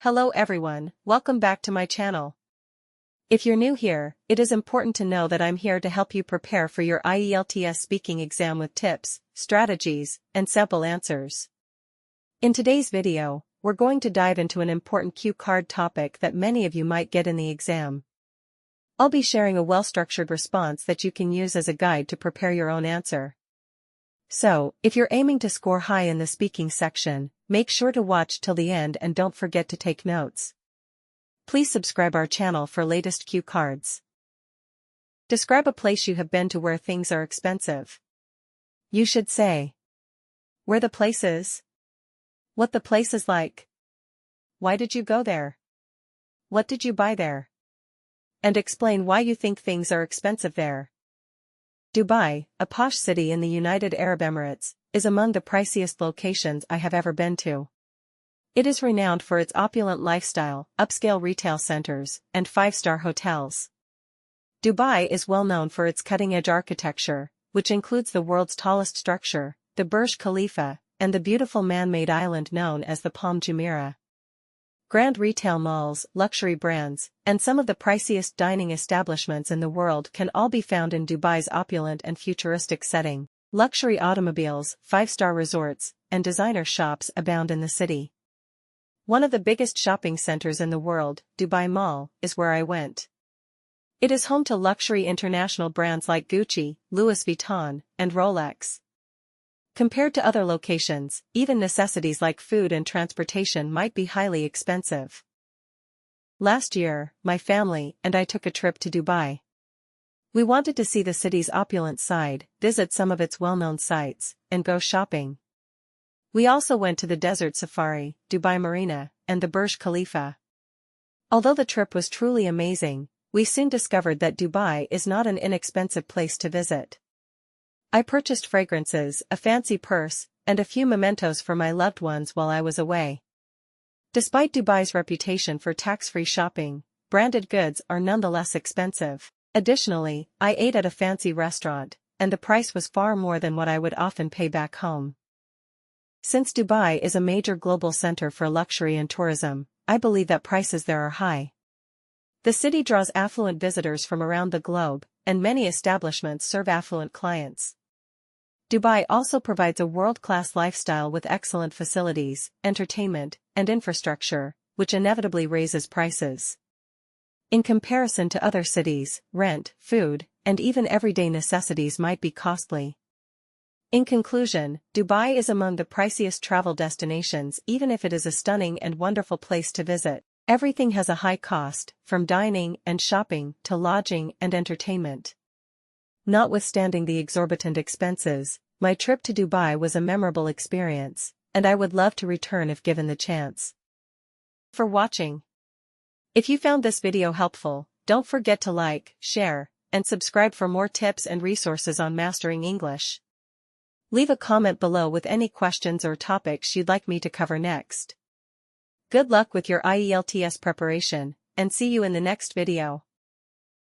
Hello everyone, welcome back to my channel. If you're new here, it is important to know that I'm here to help you prepare for your IELTS speaking exam with tips, strategies, and sample answers. In today's video, we're going to dive into an important cue card topic that many of you might get in the exam. I'll be sharing a well-structured response that you can use as a guide to prepare your own answer. So, if you're aiming to score high in the speaking section, make sure to watch till the end and don't forget to take notes. Please subscribe our channel for latest cue cards. Describe a place you have been to where things are expensive. You should say where the place is, what the place is like, why did you go there, what did you buy there, and explain why you think things are expensive there. Dubai, a posh city in the United Arab Emirates, is among the priciest locations I have ever been to. It is renowned for its opulent lifestyle, upscale retail centers, and five-star hotels. Dubai is well known for its cutting-edge architecture, which includes the world's tallest structure, the Burj Khalifa, and the beautiful man-made island known as the Palm Jumeirah. Grand retail malls, luxury brands, and some of the priciest dining establishments in the world can all be found in Dubai's opulent and futuristic setting. Luxury automobiles, five-star resorts, and designer shops abound in the city. One of the biggest shopping centers in the world, Dubai Mall, is where I went. It is home to luxury international brands like Gucci, Louis Vuitton, and Rolex. Compared to other locations, even necessities like food and transportation might be highly expensive. Last year, my family and I took a trip to Dubai. We wanted to see the city's opulent side, visit some of its well-known sites, and go shopping. We also went to the desert safari, Dubai Marina, and the Burj Khalifa. Although the trip was truly amazing, we soon discovered that Dubai is not an inexpensive place to visit. I purchased fragrances, a fancy purse, and a few mementos for my loved ones while I was away. Despite Dubai's reputation for tax-free shopping, branded goods are nonetheless expensive. Additionally, I ate at a fancy restaurant, and the price was far more than what I would often pay back home. Since Dubai is a major global center for luxury and tourism, I believe that prices there are high. The city draws affluent visitors from around the globe, and many establishments serve affluent clients. Dubai also provides a world-class lifestyle with excellent facilities, entertainment, and infrastructure, which inevitably raises prices. In comparison to other cities, rent, food, and even everyday necessities might be costly. In conclusion, Dubai is among the priciest travel destinations even if it is a stunning and wonderful place to visit. Everything has a high cost, from dining and shopping to lodging and entertainment. Notwithstanding the exorbitant expenses, my trip to Dubai was a memorable experience, and I would love to return if given the chance. For watching. If you found this video helpful, don't forget to like, share, and subscribe for more tips and resources on mastering English. Leave a comment below with any questions or topics you'd like me to cover next. Good luck with your IELTS preparation, and see you in the next video.